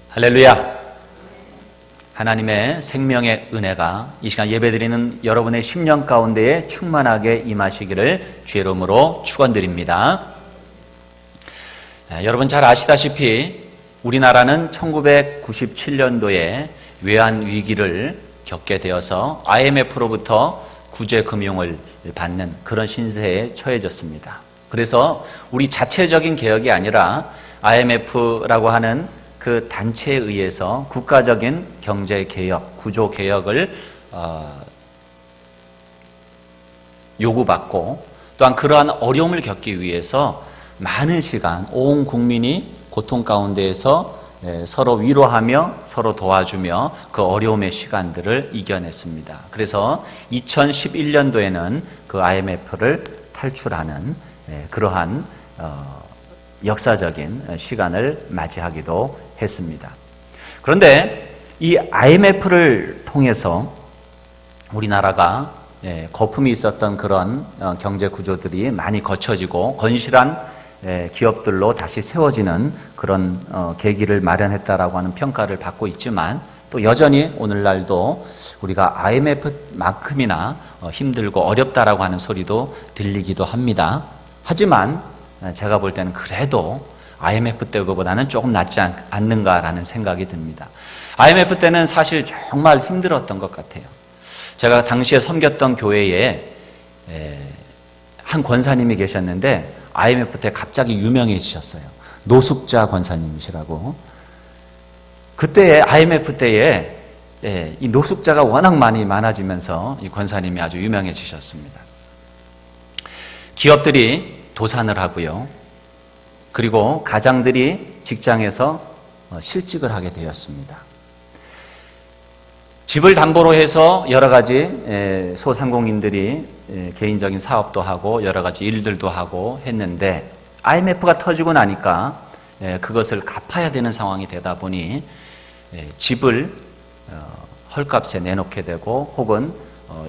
할렐루야. 하나님의 생명의 은혜가 이 시간 예배드리는 여러분의 심령 가운데에 충만하게 임하시기를 주의 이름으로 축원드립니다. 여러분 잘 아시다시피 우리나라는 1997년도에 외환 위기를 겪게 되어서 IMF로부터 구제 금융을 받는 그런 신세에 처해졌습니다. 그래서 우리 자체적인 개혁이 아니라 IMF라고 하는 그 단체에 의해서 국가적인 경제 개혁, 구조 개혁을 요구받고 또한 그러한 어려움을 겪기 위해서 많은 시간 온 국민이 고통 가운데에서 서로 위로하며 서로 도와주며 그 어려움의 시간들을 이겨냈습니다. 그래서 2011년도에는 그 IMF를 탈출하는 그러한 역사적인 시간을 맞이하기도 했습니다. 그런데 이 IMF를 통해서 우리나라가 거품이 있었던 그런 경제 구조들이 많이 거쳐지고 건실한 기업들로 다시 세워지는 그런 계기를 마련했다라고 하는 평가를 받고 있지만 또 여전히 오늘날도 우리가 IMF만큼이나 힘들고 어렵다라고 하는 소리도 들리기도 합니다. 하지만 제가 볼 때는 그래도 IMF 때보다는 조금 낫지 않는가라는 생각이 듭니다. IMF 때는 사실 정말 힘들었던 것 같아요. 제가 당시에 섬겼던 교회에 한 권사님이 계셨는데 IMF 때 갑자기 유명해지셨어요. 노숙자 권사님이시라고. 그때 IMF 때에 이 노숙자가 워낙 많아지면서 이 권사님이 아주 유명해지셨습니다. 기업들이 도산을 하고요. 그리고 가장들이 직장에서 실직을 하게 되었습니다. 집을 담보로 해서 여러 가지 소상공인들이 개인적인 사업도 하고 여러 가지 일들도 하고 했는데 IMF가 터지고 나니까 그것을 갚아야 되는 상황이 되다 보니 집을 헐값에 내놓게 되고 혹은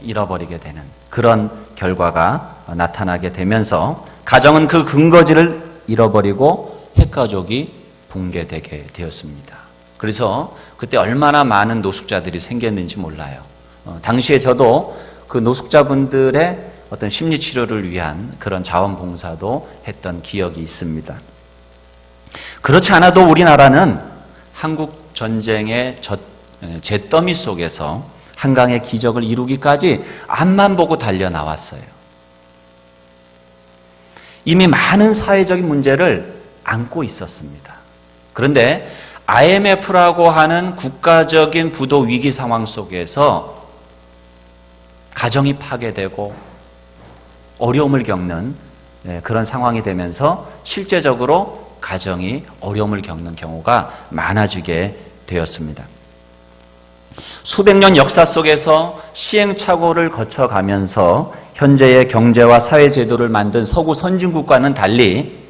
잃어버리게 되는 그런 결과가 나타나게 되면서 가정은 그 근거지를 잃어버리고 핵가족이 붕괴되게 되었습니다. 그래서 그때 얼마나 많은 노숙자들이 생겼는지 몰라요. 당시에 저도 그 노숙자분들의 어떤 심리치료를 위한 그런 자원봉사도 했던 기억이 있습니다. 그렇지 않아도 우리나라는 한국 전쟁의 잿더미 속에서 한강의 기적을 이루기까지 앞만 보고 달려나왔어요. 이미 많은 사회적인 문제를 안고 있었습니다. 그런데 IMF라고 하는 국가적인 부도 위기 상황 속에서 가정이 파괴되고 어려움을 겪는 그런 상황이 되면서 실제적으로 가정이 어려움을 겪는 경우가 많아지게 되었습니다. 수백 년 역사 속에서 시행착오를 거쳐가면서 현재의 경제와 사회 제도를 만든 서구 선진국과는 달리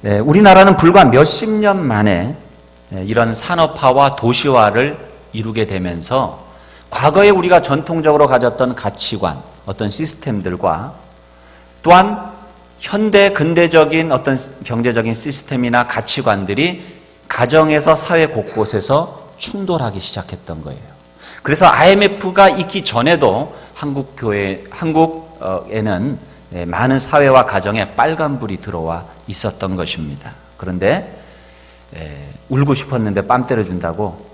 우리나라는 불과 몇십 년 만에 이런 산업화와 도시화를 이루게 되면서 과거에 우리가 전통적으로 가졌던 가치관, 어떤 시스템들과 또한 현대 근대적인 어떤 경제적인 시스템이나 가치관들이 가정에서 사회 곳곳에서 충돌하기 시작했던 거예요. 그래서 IMF가 있기 전에도 한국에는 많은 사회와 가정에 빨간불이 들어와 있었던 것입니다. 그런데 울고 싶었는데 뺨 때려준다고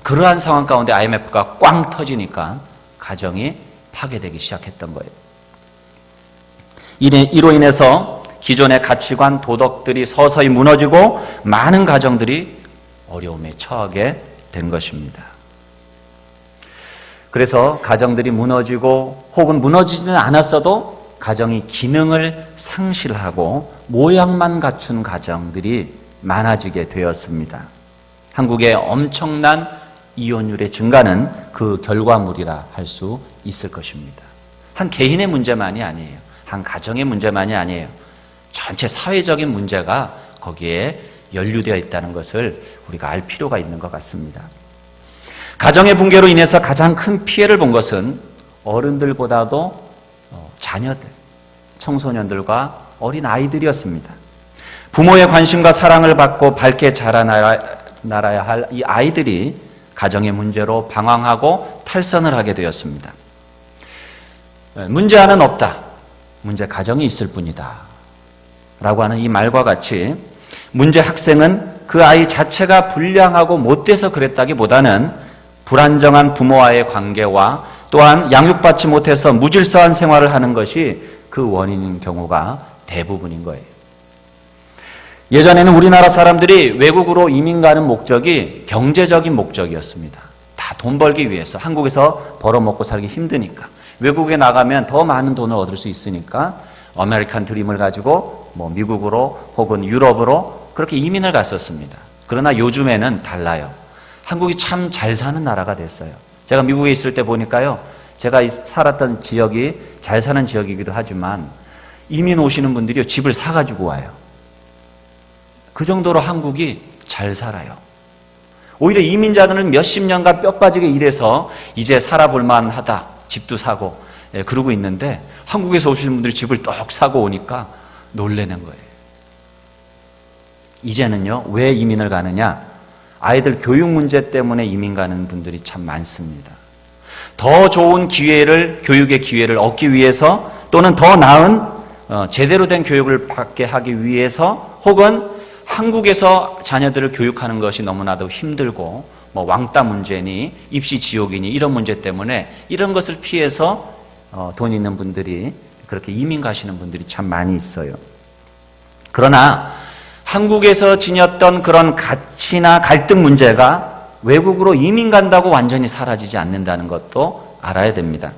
그러한 상황 가운데 IMF가 꽝 터지니까 가정이 파괴되기 시작했던 거예요. 이로 인해서 기존의 가치관, 도덕들이 서서히 무너지고 많은 가정들이 어려움에 처하게 된 것입니다. 그래서 가정들이 무너지고 혹은 무너지지는 않았어도 가정이 기능을 상실하고 모양만 갖춘 가정들이 많아지게 되었습니다. 한국의 엄청난 이혼율의 증가는 그 결과물이라 할 수 있을 것입니다. 한 개인의 문제만이 아니에요. 한 가정의 문제만이 아니에요. 전체 사회적인 문제가 거기에 연루되어 있다는 것을 우리가 알 필요가 있는 것 같습니다. 가정의 붕괴로 인해서 가장 큰 피해를 본 것은 어른들보다도 자녀들, 청소년들과 어린 아이들이었습니다. 부모의 관심과 사랑을 받고 밝게 자라나야 할 이 아이들이 가정의 문제로 방황하고 탈선을 하게 되었습니다. 문제아는 없다. 문제 가정이 있을 뿐이다. 라고 하는 이 말과 같이 문제 학생은 그 아이 자체가 불량하고 못돼서 그랬다기보다는 불안정한 부모와의 관계와 또한 양육받지 못해서 무질서한 생활을 하는 것이 그 원인인 경우가 대부분인 거예요. 예전에는 우리나라 사람들이 외국으로 이민 가는 목적이 경제적인 목적이었습니다. 다 돈 벌기 위해서, 한국에서 벌어먹고 살기 힘드니까. 외국에 나가면 더 많은 돈을 얻을 수 있으니까 아메리칸 드림을 가지고 미국으로 혹은 유럽으로 그렇게 이민을 갔었습니다. 그러나 요즘에는 달라요. 한국이 참 잘 사는 나라가 됐어요. 제가 미국에 있을 때 보니까요, 제가 살았던 지역이 잘 사는 지역이기도 하지만 이민 오시는 분들이 집을 사가지고 와요. 그 정도로 한국이 잘 살아요. 오히려 이민자들은 몇십 년간 뼈 빠지게 일해서 이제 살아볼 만하다, 집도 사고 그러고 있는데 한국에서 오시는 분들이 집을 떡 사고 오니까 놀라는 거예요. 이제는요, 왜 이민을 가느냐? 아이들 교육 문제 때문에 이민 가는 분들이 참 많습니다. 더 좋은 기회를, 교육의 기회를 얻기 위해서 또는 더 나은 제대로 된 교육을 받게 하기 위해서 혹은 한국에서 자녀들을 교육하는 것이 너무나도 힘들고 왕따 문제니 입시 지옥이니 이런 문제 때문에 이런 것을 피해서 돈 있는 분들이 그렇게 이민 가시는 분들이 참 많이 있어요. 그러나 한국에서 지녔던 그런 가치나 갈등 문제가 외국으로 이민 간다고 완전히 사라지지 않는다는 것도 알아야 됩니다.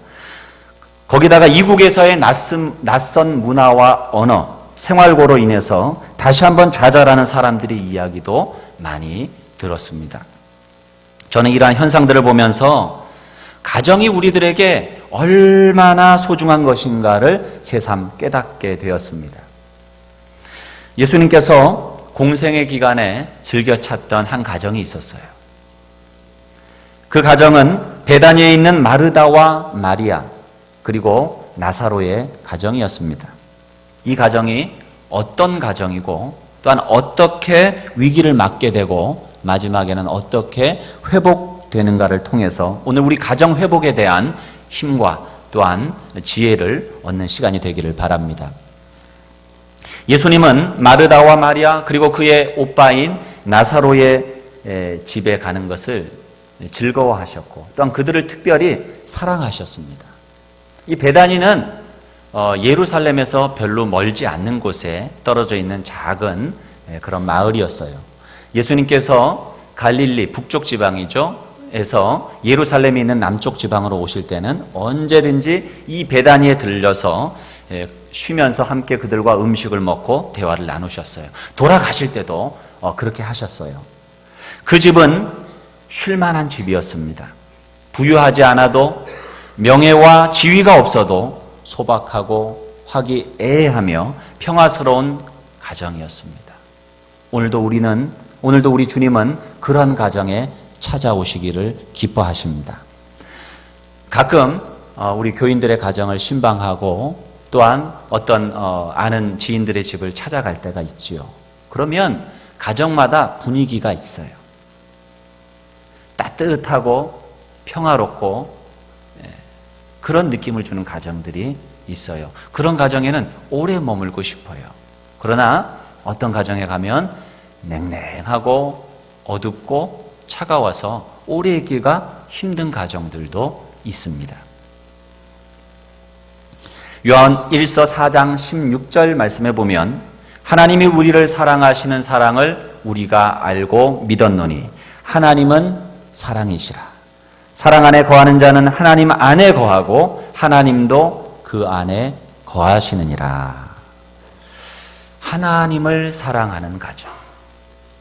거기다가 이국에서의 낯선 문화와 언어, 생활고로 인해서 다시 한번 좌절하는 사람들의 이야기도 많이 들었습니다. 저는 이러한 현상들을 보면서 가정이 우리들에게 얼마나 소중한 것인가를 새삼 깨닫게 되었습니다. 예수님께서 공생의 기간에 즐겨 찾던 한 가정이 있었어요. 그 가정은 베다니에 있는 마르다와 마리아 그리고 나사로의 가정이었습니다. 이 가정이 어떤 가정이고 또한 어떻게 위기를 맞게 되고 마지막에는 어떻게 회복되는가를 통해서 오늘 우리 가정 회복에 대한 힘과 또한 지혜를 얻는 시간이 되기를 바랍니다. 예수님은 마르다와 마리아 그리고 그의 오빠인 나사로의 집에 가는 것을 즐거워하셨고 또한 그들을 특별히 사랑하셨습니다. 이 베다니는 예루살렘에서 별로 멀지 않는 곳에 떨어져 있는 작은 그런 마을이었어요. 예수님께서 갈릴리 북쪽 지방이죠. 에서 예루살렘에 있는 남쪽 지방으로 오실 때는 언제든지 이 베다니에 들려서 쉬면서 함께 그들과 음식을 먹고 대화를 나누셨어요. 돌아가실 때도 그렇게 하셨어요. 그 집은 쉴만한 집이었습니다. 부유하지 않아도 명예와 지위가 없어도 소박하고 화기애애하며 평화스러운 가정이었습니다. 오늘도 우리 주님은 그런 가정에 찾아오시기를 기뻐하십니다. 가끔 우리 교인들의 가정을 신방하고 또한 어떤 아는 지인들의 집을 찾아갈 때가 있지요. 그러면 가정마다 분위기가 있어요. 따뜻하고 평화롭고 그런 느낌을 주는 가정들이 있어요. 그런 가정에는 오래 머물고 싶어요. 그러나 어떤 가정에 가면 냉랭하고 어둡고 차가워서 오래 있기가 힘든 가정들도 있습니다. 요한 1서 4장 16절 말씀에 보면 하나님이 우리를 사랑하시는 사랑을 우리가 알고 믿었노니 하나님은 사랑이시라. 사랑 안에 거하는 자는 하나님 안에 거하고 하나님도 그 안에 거하시느니라. 하나님을 사랑하는 가정,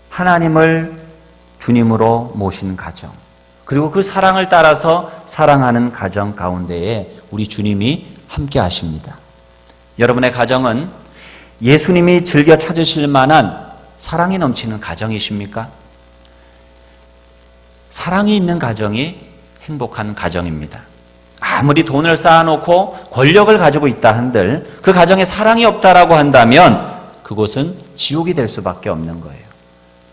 하나님을 주님으로 모신 가정, 그리고 그 사랑을 따라서 사랑하는 가정 가운데에 우리 주님이 함께 하십니다. 여러분의 가정은 예수님이 즐겨 찾으실 만한 사랑이 넘치는 가정이십니까? 사랑이 있는 가정이 행복한 가정입니다. 아무리 돈을 쌓아놓고 권력을 가지고 있다 한들 그 가정에 사랑이 없다라고 한다면 그곳은 지옥이 될 수밖에 없는 거예요.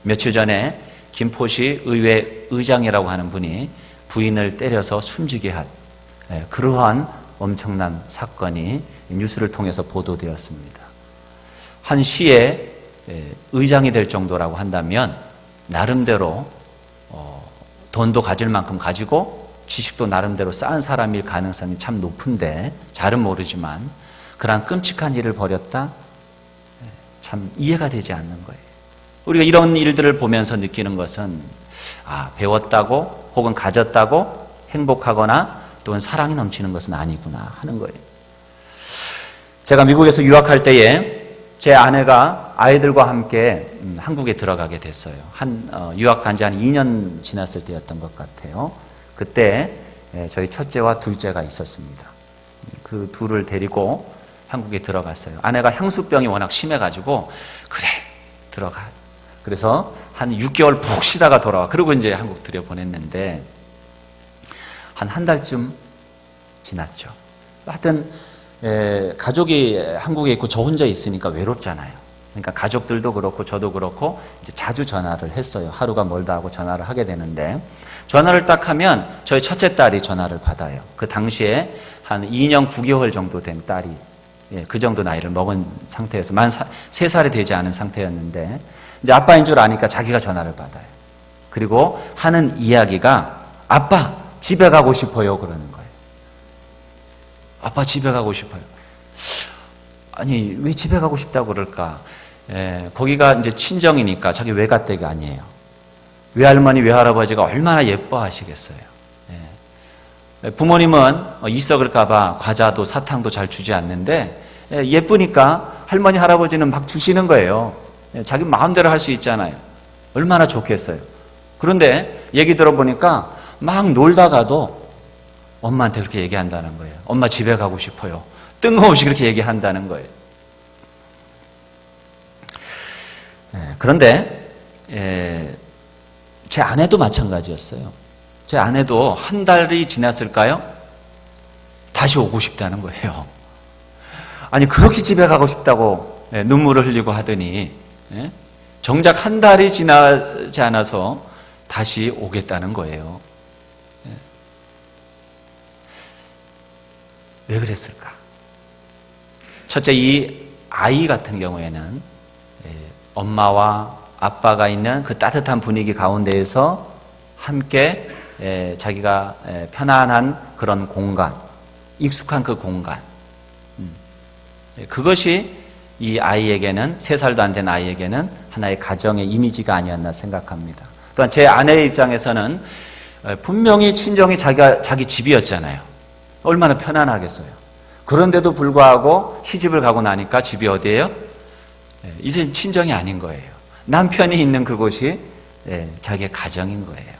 며칠 전에 김포시 의회 의장이라고 하는 분이 부인을 때려서 숨지게 한 그러한 엄청난 사건이 뉴스를 통해서 보도되었습니다. 한 시의 의장이 될 정도라고 한다면 나름대로 돈도 가질 만큼 가지고 지식도 나름대로 쌓은 사람일 가능성이 참 높은데 잘은 모르지만 그러한 끔찍한 일을 벌였다? 참 이해가 되지 않는 거예요. 우리가 이런 일들을 보면서 느끼는 것은 배웠다고 혹은 가졌다고 행복하거나 또는 사랑이 넘치는 것은 아니구나 하는 거예요. 제가 미국에서 유학할 때에 제 아내가 아이들과 함께 한국에 들어가게 됐어요. 유학 간 지 한 2년 지났을 때였던 것 같아요. 그때 저희 첫째와 둘째가 있었습니다. 그 둘을 데리고 한국에 들어갔어요. 아내가 향수병이 워낙 심해가지고 그래 들어가. 그래서 한 6개월 푹 쉬다가 돌아와. 그리고 이제 한국 들여보냈는데 한 달쯤 지났죠. 하여튼 가족이 한국에 있고 저 혼자 있으니까 외롭잖아요. 그러니까 가족들도 그렇고 저도 그렇고 이제 자주 전화를 했어요. 하루가 멀다 하고 전화를 하게 되는데 전화를 딱 하면 저희 첫째 딸이 전화를 받아요. 그 당시에 한 2년 9개월 정도 된 딸이 그 정도 나이를 먹은 상태에서 만 3살이 되지 않은 상태였는데 이제 아빠인 줄 아니까 자기가 전화를 받아요. 그리고 하는 이야기가 아빠 집에 가고 싶어요 그러는 거예요. 아빠 집에 가고 싶어요. 아니 왜 집에 가고 싶다고 그럴까? 거기가 이제 친정이니까 자기 외가댁이 아니에요. 외할머니 외할아버지가 얼마나 예뻐하시겠어요. 부모님은 이썩을까봐 과자도 사탕도 잘 주지 않는데 예쁘니까 할머니 할아버지는 막 주시는 거예요. 자기 마음대로 할 수 있잖아요. 얼마나 좋겠어요. 그런데 얘기 들어보니까 막 놀다가도 엄마한테 그렇게 얘기한다는 거예요. 엄마 집에 가고 싶어요. 뜬금없이 그렇게 얘기한다는 거예요. 그런데 제 아내도 마찬가지였어요. 제 아내도 한 달이 지났을까요? 다시 오고 싶다는 거예요. 아니 그렇게 집에 가고 싶다고 눈물을 흘리고 하더니 정작 한 달이 지나지 않아서 다시 오겠다는 거예요. 왜 그랬을까? 첫째, 이 아이 같은 경우에는 엄마와 아빠가 있는 그 따뜻한 분위기 가운데에서 함께 자기가 편안한 그런 공간, 익숙한 그 공간, 그것이 이 아이에게는 3살도 안 된 아이에게는 하나의 가정의 이미지가 아니었나 생각합니다. 또한 제 아내의 입장에서는 분명히 친정이 자기 집이었잖아요. 얼마나 편안하겠어요. 그런데도 불구하고 시집을 가고 나니까 집이 어디예요? 이제 친정이 아닌 거예요. 남편이 있는 그곳이 자기의 가정인 거예요.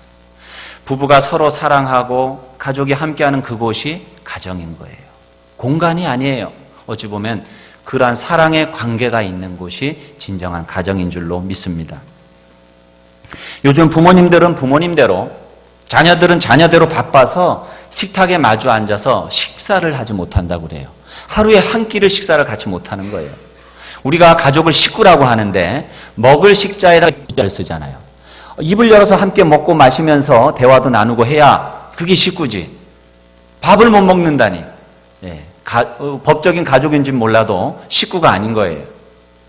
부부가 서로 사랑하고 가족이 함께하는 그곳이 가정인 거예요. 공간이 아니에요. 어찌 보면 그러한 사랑의 관계가 있는 곳이 진정한 가정인 줄로 믿습니다. 요즘 부모님들은 부모님대로, 자녀들은 자녀대로 바빠서 식탁에 마주 앉아서 식사를 하지 못한다고 그래요. 하루에 한 끼를 식사를 같이 못하는 거예요. 우리가 가족을 식구라고 하는데 먹을 식자에다 입을 쓰잖아요. 입을 열어서 함께 먹고 마시면서 대화도 나누고 해야 그게 식구지. 밥을 못 먹는다니. 법적인 가족인지는 몰라도 식구가 아닌 거예요.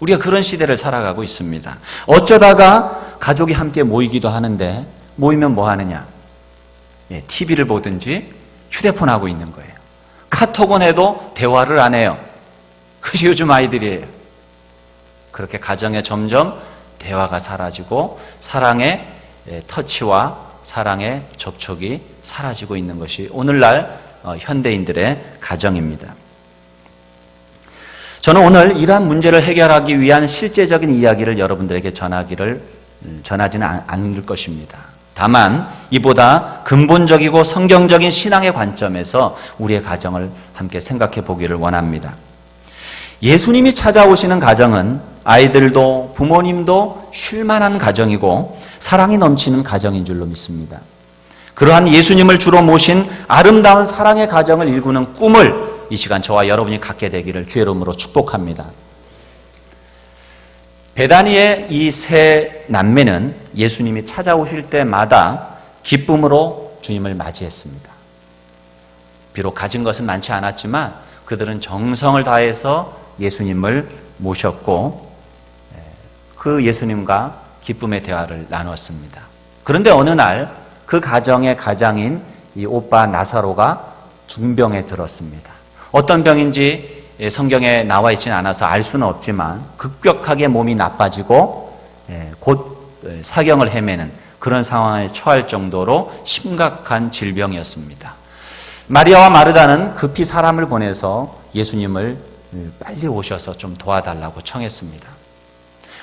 우리가 그런 시대를 살아가고 있습니다. 어쩌다가 가족이 함께 모이기도 하는데 모이면 뭐 하느냐? TV를 보든지 휴대폰 하고 있는 거예요. 카톡은 해도 대화를 안 해요. 그것이 요즘 아이들이에요. 그렇게 가정에 점점 대화가 사라지고 사랑의 터치와 사랑의 접촉이 사라지고 있는 것이 오늘날 현대인들의 가정입니다. 저는 오늘 이러한 문제를 해결하기 위한 실제적인 이야기를 여러분들에게 전하지는 않을 것입니다. 다만 이보다 근본적이고 성경적인 신앙의 관점에서 우리의 가정을 함께 생각해 보기를 원합니다. 예수님이 찾아오시는 가정은 아이들도 부모님도 쉴만한 가정이고 사랑이 넘치는 가정인 줄로 믿습니다. 그러한 예수님을 주로 모신 아름다운 사랑의 가정을 일구는 꿈을 이 시간 저와 여러분이 갖게 되기를 주의 이름으로 축복합니다. 베다니의 이 세 남매는 예수님이 찾아오실 때마다 기쁨으로 주님을 맞이했습니다. 비록 가진 것은 많지 않았지만 그들은 정성을 다해서 예수님을 모셨고 그 예수님과 기쁨의 대화를 나눴습니다. 그런데 어느 날 그 가정의 가장인 이 오빠 나사로가 중병에 들었습니다. 어떤 병인지 성경에 나와 있지는 않아서 알 수는 없지만 급격하게 몸이 나빠지고 곧 사경을 헤매는 그런 상황에 처할 정도로 심각한 질병이었습니다. 마리아와 마르다는 급히 사람을 보내서 예수님을 빨리 오셔서 좀 도와달라고 청했습니다.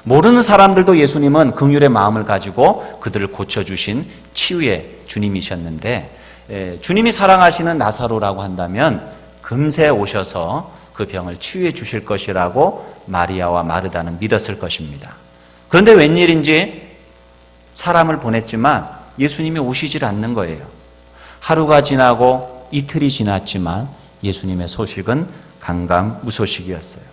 모르는 사람들도 예수님은 긍휼의 마음을 가지고 그들을 고쳐주신 치유의 주님이셨는데 주님이 사랑하시는 나사로라고 한다면 금세 오셔서 그 병을 치유해 주실 것이라고 마리아와 마르다는 믿었을 것입니다. 그런데 웬일인지 사람을 보냈지만 예수님이 오시질 않는 거예요. 하루가 지나고 이틀이 지났지만 예수님의 소식은 강강무소식이었어요.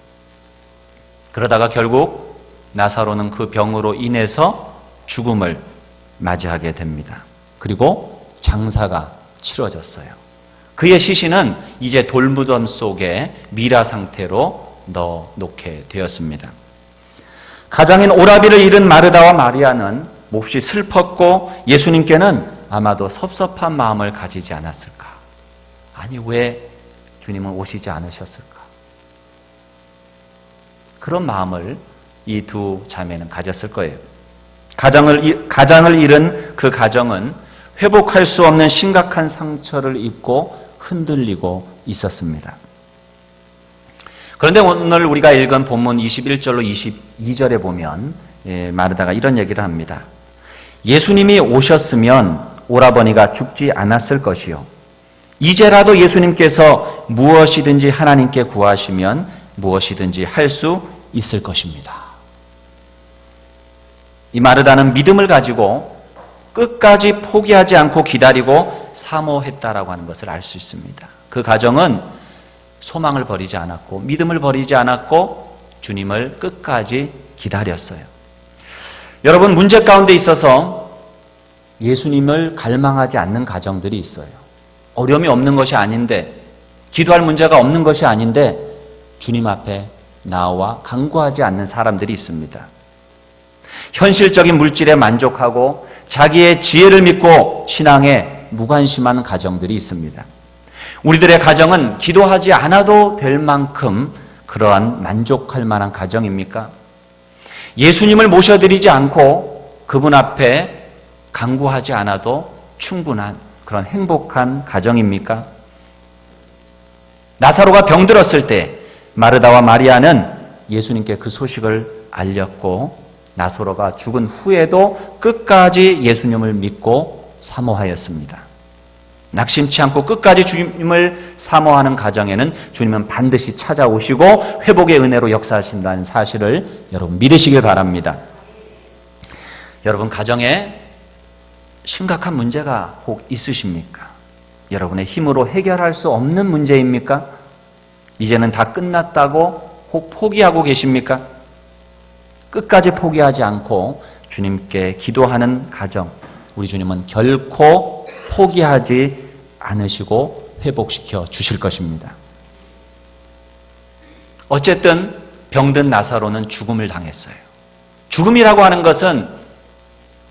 그러다가 결국 나사로는 그 병으로 인해서 죽음을 맞이하게 됩니다. 그리고 장사가 치러졌어요. 그의 시신은 이제 돌무덤 속에 미라 상태로 넣어놓게 되었습니다. 가장인 오라비를 잃은 마르다와 마리아는 몹시 슬펐고 예수님께는 아마도 섭섭한 마음을 가지지 않았을까? 아니, 왜 주님은 오시지 않으셨을까? 그런 마음을 이 두 자매는 가졌을 거예요. 가장을 잃은 그 가정은 회복할 수 없는 심각한 상처를 입고 흔들리고 있었습니다. 그런데 오늘 우리가 읽은 본문 21절로 22절에 보면 마르다가 이런 얘기를 합니다. 예수님이 오셨으면 오라버니가 죽지 않았을 것이요. 이제라도 예수님께서 무엇이든지 하나님께 구하시면 무엇이든지 할 수 있을 것입니다. 이 마르다는 믿음을 가지고 끝까지 포기하지 않고 기다리고 사모했다라고 하는 것을 알 수 있습니다. 그 가정은 소망을 버리지 않았고 믿음을 버리지 않았고 주님을 끝까지 기다렸어요. 여러분, 문제 가운데 있어서 예수님을 갈망하지 않는 가정들이 있어요. 어려움이 없는 것이 아닌데, 기도할 문제가 없는 것이 아닌데 주님 앞에 나와 간구하지 않는 사람들이 있습니다. 현실적인 물질에 만족하고 자기의 지혜를 믿고 신앙에 무관심한 가정들이 있습니다. 우리들의 가정은 기도하지 않아도 될 만큼 그러한 만족할 만한 가정입니까? 예수님을 모셔드리지 않고 그분 앞에 간구하지 않아도 충분한 그런 행복한 가정입니까? 나사로가 병들었을 때 마르다와 마리아는 예수님께 그 소식을 알렸고 나사로가 죽은 후에도 끝까지 예수님을 믿고 사모하였습니다. 낙심치 않고 끝까지 주님을 사모하는 가정에는 주님은 반드시 찾아오시고 회복의 은혜로 역사하신다는 사실을 여러분 믿으시길 바랍니다. 여러분, 가정에 심각한 문제가 혹 있으십니까? 여러분의 힘으로 해결할 수 없는 문제입니까? 이제는 다 끝났다고 혹 포기하고 계십니까? 끝까지 포기하지 않고 주님께 기도하는 가정, 우리 주님은 결코 포기하지 않으시고 회복시켜 주실 것입니다. 어쨌든 병든 나사로는 죽음을 당했어요. 죽음이라고 하는 것은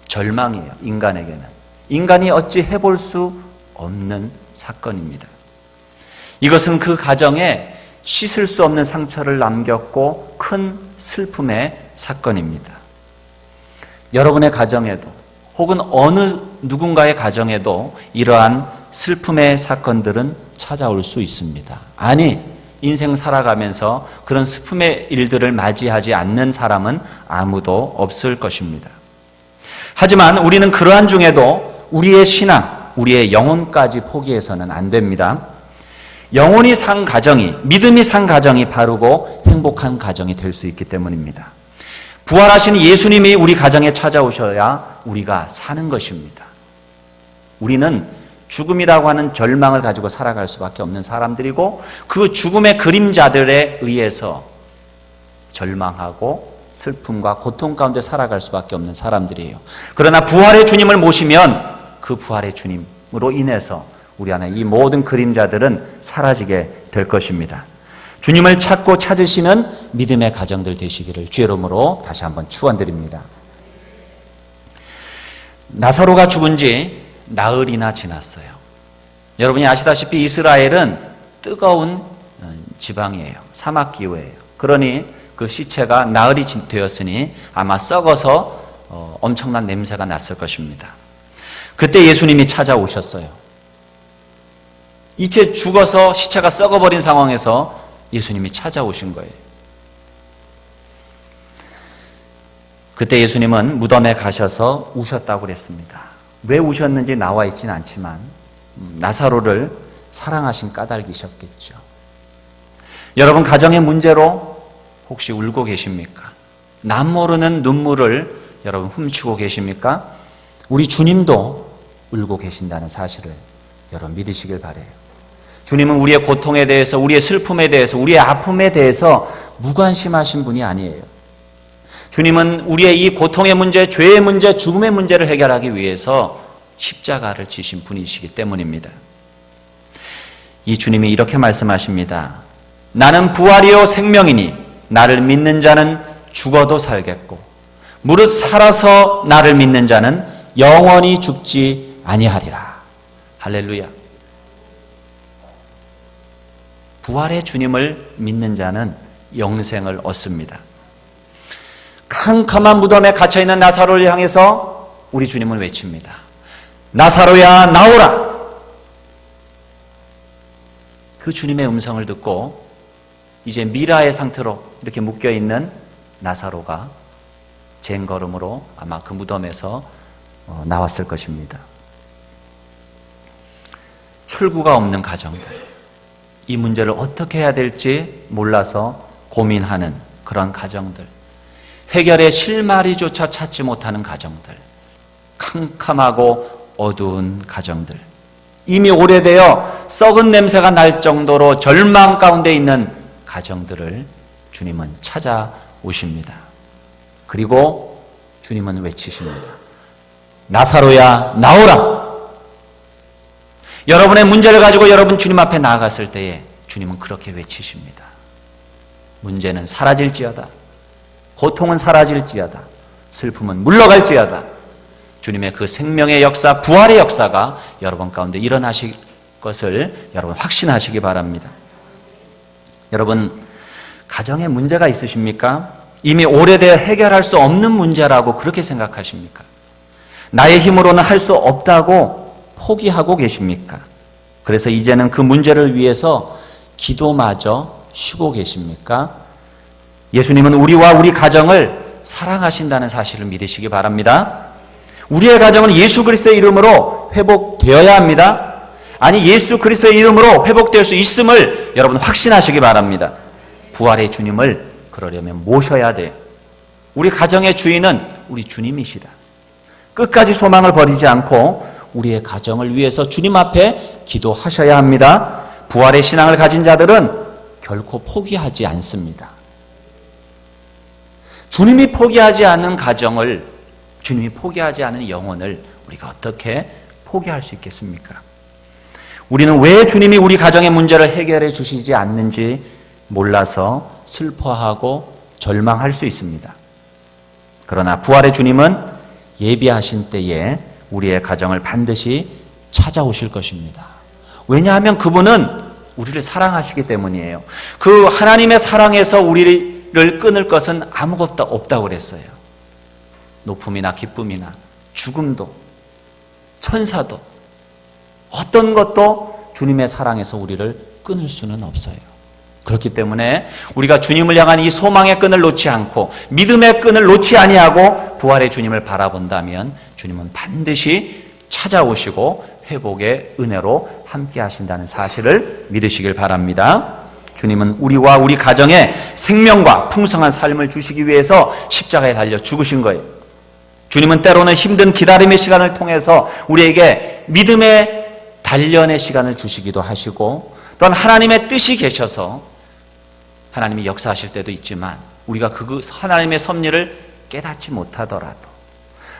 절망이에요. 인간에게는. 인간이 어찌 해볼 수 없는 사건입니다. 이것은 그 가정에 씻을 수 없는 상처를 남겼고 큰 슬픔의 사건입니다. 여러분의 가정에도 혹은 어느 누군가의 가정에도 이러한 슬픔의 사건들은 찾아올 수 있습니다. 아니, 인생 살아가면서 그런 슬픔의 일들을 맞이하지 않는 사람은 아무도 없을 것입니다. 하지만 우리는 그러한 중에도 우리의 신앙, 우리의 영혼까지 포기해서는 안 됩니다. 영혼이 산 가정이, 믿음이 산 가정이 바르고 행복한 가정이 될 수 있기 때문입니다. 부활하신 예수님이 우리 가정에 찾아오셔야 우리가 사는 것입니다. 우리는 죽음이라고 하는 절망을 가지고 살아갈 수밖에 없는 사람들이고 그 죽음의 그림자들에 의해서 절망하고 슬픔과 고통 가운데 살아갈 수밖에 없는 사람들이에요. 그러나 부활의 주님을 모시면 그 부활의 주님으로 인해서 우리 안에 이 모든 그림자들은 사라지게 될 것입니다. 주님을 찾고 찾으시는 믿음의 가정들 되시기를 주의 이름으로 다시 한번 축원드립니다. 나사로가 죽은 지 나흘이나 지났어요. 여러분이 아시다시피 이스라엘은 뜨거운 지방이에요. 사막 기후예요. 그러니 그 시체가 나흘이 되었으니 아마 썩어서 엄청난 냄새가 났을 것입니다. 그때 예수님이 찾아오셨어요. 이제 죽어서 시체가 썩어버린 상황에서 예수님이 찾아오신 거예요. 그때 예수님은 무덤에 가셔서 우셨다고 그랬습니다. 왜 우셨는지 나와 있지는 않지만 나사로를 사랑하신 까닭이셨겠죠. 여러분 가정의 문제로 혹시 울고 계십니까? 남 모르는 눈물을 여러분 훔치고 계십니까? 우리 주님도 울고 계신다는 사실을 여러분 믿으시길 바라요. 주님은 우리의 고통에 대해서, 우리의 슬픔에 대해서, 우리의 아픔에 대해서 무관심하신 분이 아니에요. 주님은 우리의 이 고통의 문제, 죄의 문제, 죽음의 문제를 해결하기 위해서 십자가를 지신 분이시기 때문입니다. 이 주님이 이렇게 말씀하십니다. 나는 부활이요 생명이니 나를 믿는 자는 죽어도 살겠고 무릇 살아서 나를 믿는 자는 영원히 죽지 아니하리라. 할렐루야. 부활의 주님을 믿는 자는 영생을 얻습니다. 캄캄한 무덤에 갇혀있는 나사로를 향해서 우리 주님은 외칩니다. 나사로야 나오라. 그 주님의 음성을 듣고 이제 미라의 상태로 이렇게 묶여있는 나사로가 쟁걸음으로 아마 그 무덤에서 나왔을 것입니다. 출구가 없는 가정들, 이 문제를 어떻게 해야 될지 몰라서 고민하는 그런 가정들, 해결의 실마리조차 찾지 못하는 가정들, 캄캄하고 어두운 가정들, 이미 오래되어 썩은 냄새가 날 정도로 절망 가운데 있는 가정들을 주님은 찾아오십니다. 그리고 주님은 외치십니다. 나사로야 나오라. 여러분의 문제를 가지고 여러분 주님 앞에 나아갔을 때에 주님은 그렇게 외치십니다. 문제는 사라질지어다. 고통은 사라질지어다. 슬픔은 물러갈지어다. 주님의 그 생명의 역사, 부활의 역사가 여러분 가운데 일어나실 것을 여러분 확신하시기 바랍니다. 여러분, 가정에 문제가 있으십니까? 이미 오래되어 해결할 수 없는 문제라고 그렇게 생각하십니까? 나의 힘으로는 할 수 없다고 포기하고 계십니까? 그래서 이제는 그 문제를 위해서 기도마저 쉬고 계십니까? 예수님은 우리와 우리 가정을 사랑하신다는 사실을 믿으시기 바랍니다. 우리의 가정은 예수 그리스도의 이름으로 회복되어야 합니다. 아니, 예수 그리스도의 이름으로 회복될 수 있음을 여러분 확신하시기 바랍니다. 부활의 주님을 그러려면 모셔야 돼요. 우리 가정의 주인은 우리 주님이시다. 끝까지 소망을 버리지 않고 우리의 가정을 위해서 주님 앞에 기도하셔야 합니다. 부활의 신앙을 가진 자들은 결코 포기하지 않습니다. 주님이 포기하지 않는 가정을, 주님이 포기하지 않은 영혼을 우리가 어떻게 포기할 수 있겠습니까? 우리는 왜 주님이 우리 가정의 문제를 해결해 주시지 않는지 몰라서 슬퍼하고 절망할 수 있습니다. 그러나 부활의 주님은 예비하신 때에 우리의 가정을 반드시 찾아오실 것입니다. 왜냐하면 그분은 우리를 사랑하시기 때문이에요. 그 하나님의 사랑에서 우리를 끊을 것은 아무것도 없다고 그랬어요. 높음이나 기쁨이나 죽음도, 천사도, 어떤 것도 주님의 사랑에서 우리를 끊을 수는 없어요. 그렇기 때문에 우리가 주님을 향한 이 소망의 끈을 놓지 않고 믿음의 끈을 놓지 아니하고 부활의 주님을 바라본다면 주님은 반드시 찾아오시고 회복의 은혜로 함께 하신다는 사실을 믿으시길 바랍니다. 주님은 우리와 우리 가정에 생명과 풍성한 삶을 주시기 위해서 십자가에 달려 죽으신 거예요. 주님은 때로는 힘든 기다림의 시간을 통해서 우리에게 믿음의 단련의 시간을 주시기도 하시고, 또한 하나님의 뜻이 계셔서 하나님이 역사하실 때도 있지만 우리가 그 하나님의 섭리를 깨닫지 못하더라도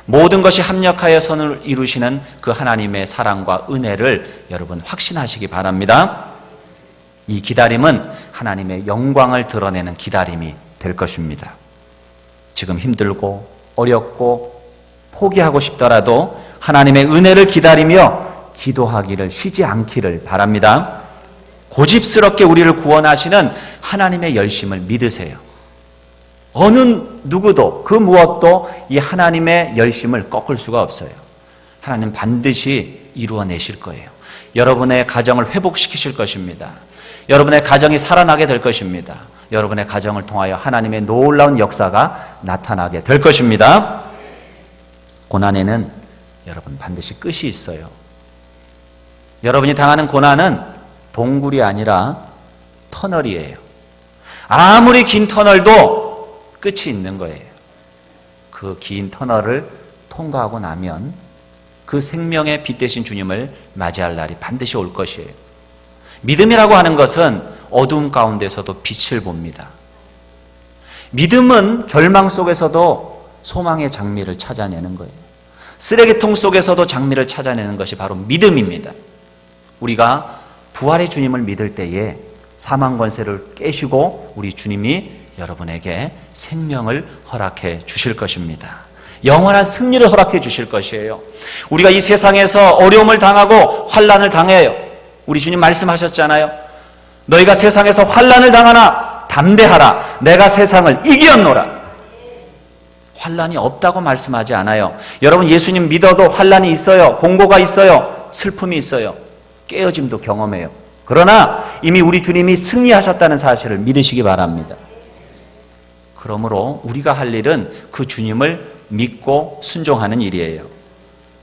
모든 것이 합력하여 선을 이루시는 그 하나님의 사랑과 은혜를 여러분 확신하시기 바랍니다. 이 기다림은 하나님의 영광을 드러내는 기다림이 될 것입니다. 지금 힘들고 어렵고 포기하고 싶더라도 하나님의 은혜를 기다리며 기도하기를 쉬지 않기를 바랍니다. 고집스럽게 우리를 구원하시는 하나님의 열심을 믿으세요. 어느 누구도 그 무엇도 이 하나님의 열심을 꺾을 수가 없어요. 하나님 반드시 이루어내실 거예요. 여러분의 가정을 회복시키실 것입니다. 여러분의 가정이 살아나게 될 것입니다. 여러분의 가정을 통하여 하나님의 놀라운 역사가 나타나게 될 것입니다. 고난에는 여러분 반드시 끝이 있어요. 여러분이 당하는 고난은 동굴이 아니라 터널이에요. 아무리 긴 터널도 끝이 있는 거예요. 그 긴 터널을 통과하고 나면 그 생명의 빛 되신 주님을 맞이할 날이 반드시 올 것이에요. 믿음이라고 하는 것은 어두움 가운데서도 빛을 봅니다. 믿음은 절망 속에서도 소망의 장미를 찾아내는 거예요. 쓰레기통 속에서도 장미를 찾아내는 것이 바로 믿음입니다. 우리가 부활의 주님을 믿을 때에 사망 권세를 깨시고 우리 주님이 여러분에게 생명을 허락해 주실 것입니다. 영원한 승리를 허락해 주실 것이에요. 우리가 이 세상에서 어려움을 당하고 환난을 당해요. 우리 주님 말씀하셨잖아요. 너희가 세상에서 환난을 당하나 담대하라. 내가 세상을 이기었노라. 환난이 없다고 말씀하지 않아요. 여러분 예수님 믿어도 환난이 있어요. 공고가 있어요. 슬픔이 있어요. 깨어짐도 경험해요. 그러나 이미 우리 주님이 승리하셨다는 사실을 믿으시기 바랍니다. 그러므로 우리가 할 일은 그 주님을 믿고 순종하는 일이에요.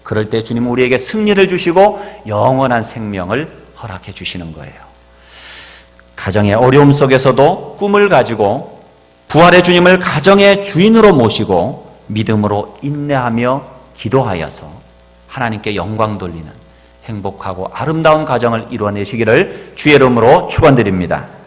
그럴 때 주님은 우리에게 승리를 주시고 영원한 생명을 허락해 주시는 거예요. 가정의 어려움 속에서도 꿈을 가지고 부활의 주님을 가정의 주인으로 모시고 믿음으로 인내하며 기도하여서 하나님께 영광 돌리는 행복하고 아름다운 가정을 이루어내시기를 주의 이름으로 축원드립니다.